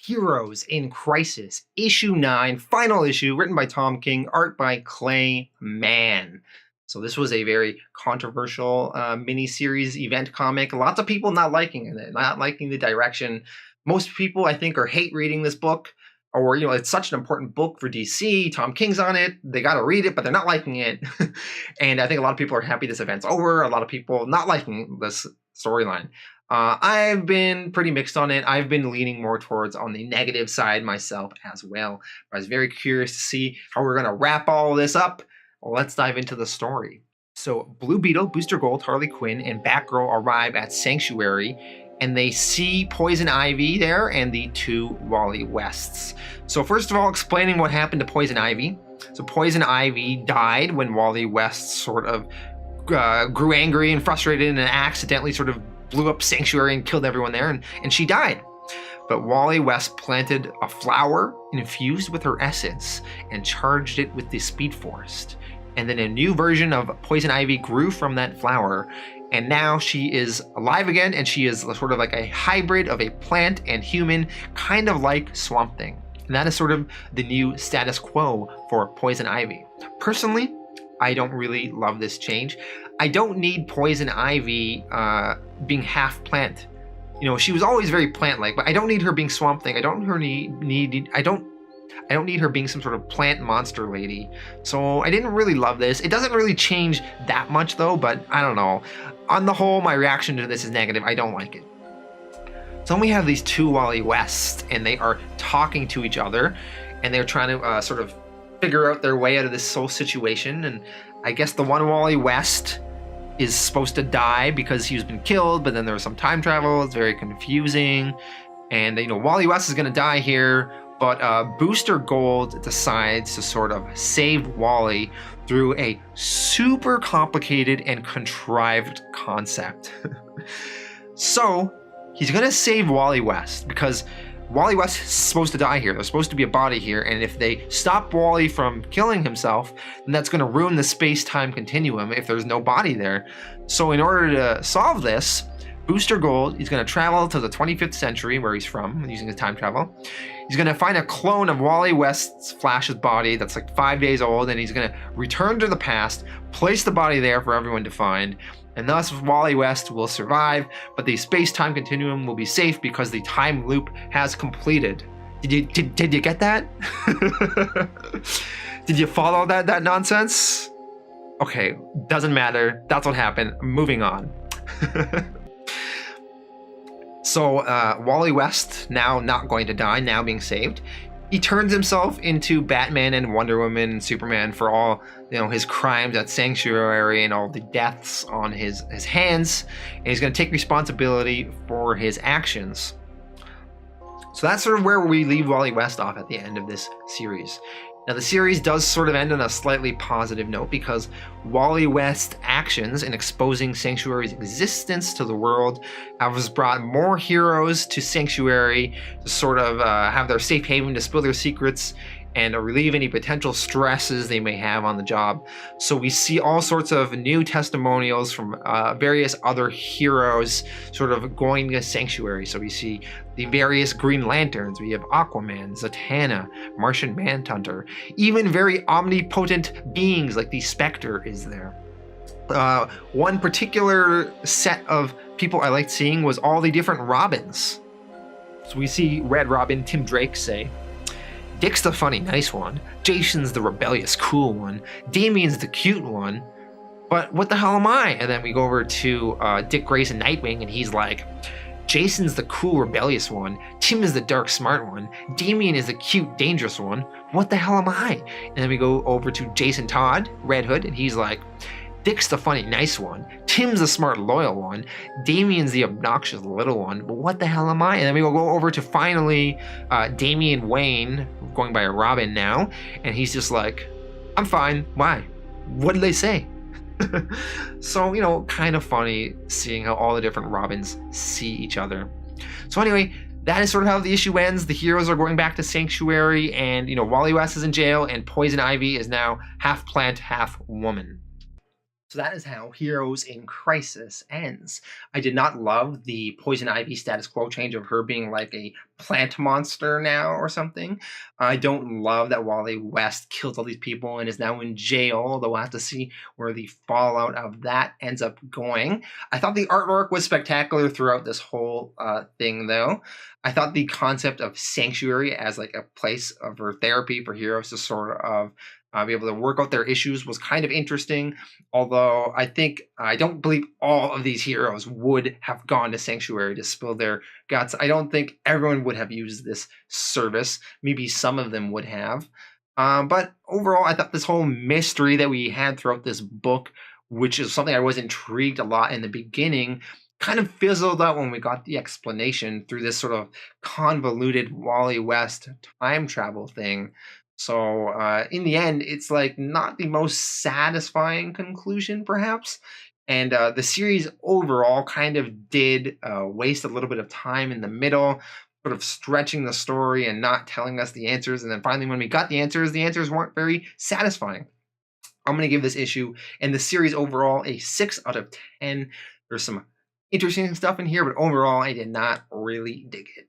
Heroes in Crisis, Issue 9, final issue, written by Tom King, art by Clay Mann. So this was a very controversial miniseries event comic. Lots of people not liking it, not liking the direction. Most people, I think, are hate reading this book. Or, it's such an important book for DC. Tom King's on it. They got to read it, but they're not liking it. And I think a lot of people are happy this event's over. A lot of people not liking this storyline. I've been pretty mixed on it. I've been leaning more towards on the negative side myself as well. I was very curious to see how we're going to wrap all this up. Well, let's dive into the story. So Blue Beetle, Booster Gold, Harley Quinn, and Batgirl arrive at Sanctuary, and they see Poison Ivy there and the two Wally Wests. So first of all, explaining what happened to Poison Ivy. So Poison Ivy died when Wally West sort of grew angry and frustrated and accidentally sort of blew up Sanctuary and killed everyone there, and she died. But Wally West planted a flower infused with her essence and charged it with the Speed Force. And then a new version of Poison Ivy grew from that flower, and now she is alive again, and she is sort of like a hybrid of a plant and human, kind of like Swamp Thing. And that is sort of the new status quo for Poison Ivy. Personally, I don't really love this change. I don't need Poison Ivy being half plant. She was always very plant-like, but I don't need her being Swamp Thing. I don't need her being some sort of plant monster lady. So I didn't really love this. It doesn't really change that much though, but I don't know. On the whole, my reaction to this is negative. I don't like it. So then we have these two Wally Wests, and they are talking to each other, and they're trying to sort of figure out their way out of this whole situation. And I guess the one Wally West is supposed to die because he's been killed, but then there was some time travel. It's very confusing. And, Wally West is going to die here, but Booster Gold decides to sort of save Wally through a super complicated and contrived concept. So he's going to save Wally West because Wally West is supposed to die here. There's supposed to be a body here, and if they stop Wally from killing himself, then that's going to ruin the space-time continuum if there's no body there. So in order to solve this, Booster Gold is going to travel to the 25th century, where he's from, using his time travel. He's going to find a clone of Wally West's Flash's body that's like 5 days old, and he's going to return to the past, place the body there for everyone to find, and thus Wally West will survive, but the space-time continuum will be safe because the time loop has completed. Did you get that? Did you follow that nonsense? Okay, doesn't matter. That's what happened. Moving on. So Wally West, now not going to die, now being saved, he turns himself into Batman and Wonder Woman and Superman for all his crimes at Sanctuary and all the deaths on his hands, and he's going to take responsibility for his actions. So that's sort of where we leave Wally West off at the end of this series. Now the series does sort of end on a slightly positive note because Wally West's actions in exposing Sanctuary's existence to the world has brought more heroes to Sanctuary to sort of have their safe haven to spill their secrets and relieve any potential stresses they may have on the job. So we see all sorts of new testimonials from various other heroes sort of going to Sanctuary. So we see the various Green Lanterns, we have Aquaman, Zatanna, Martian Manhunter, even very omnipotent beings like the Spectre is there. One particular set of people I liked seeing was all the different Robins. So we see Red Robin, Tim Drake say, Dick's the funny, nice one. Jason's the rebellious, cool one. Damian's the cute one. But what the hell am I? And then we go over to Dick Grayson Nightwing, and he's like, Jason's the cool, rebellious one. Tim is the dark, smart one. Damian is the cute, dangerous one. What the hell am I? And then we go over to Jason Todd, Red Hood, and he's like, Dick's the funny, nice one. Tim's the smart, loyal one. Damian's the obnoxious, little one. But what the hell am I? And then we will go over to finally Damian Wayne, going by a Robin now. And he's just like, I'm fine. Why? What did they say? So, kind of funny seeing how all the different Robins see each other. So anyway, that is sort of how the issue ends. The heroes are going back to Sanctuary, and, Wally West is in jail, and Poison Ivy is now half plant, half woman. So that is how Heroes in Crisis ends. I did not love the Poison Ivy status quo change of her being like a plant monster now or something. I don't love that Wally West killed all these people and is now in jail, although we'll have to see where the fallout of that ends up going. I thought the artwork was spectacular throughout this whole thing, though. I thought the concept of Sanctuary as like a place for therapy for heroes to sort of be able to work out their issues was kind of interesting. Although I don't believe all of these heroes would have gone to Sanctuary to spill their guts. I don't think everyone would have used this service. Maybe some of them would have. But overall, I thought this whole mystery that we had throughout this book, which is something I was intrigued a lot in the beginning, kind of fizzled out when we got the explanation through this sort of convoluted Wally West time travel thing. So in the end, it's like not the most satisfying conclusion, perhaps. And the series overall kind of did waste a little bit of time in the middle, sort of stretching the story and not telling us the answers. And then finally, when we got the answers weren't very satisfying. I'm going to give this issue and the series overall a 6 out of 10. There's some interesting stuff in here, but overall, I did not really dig it.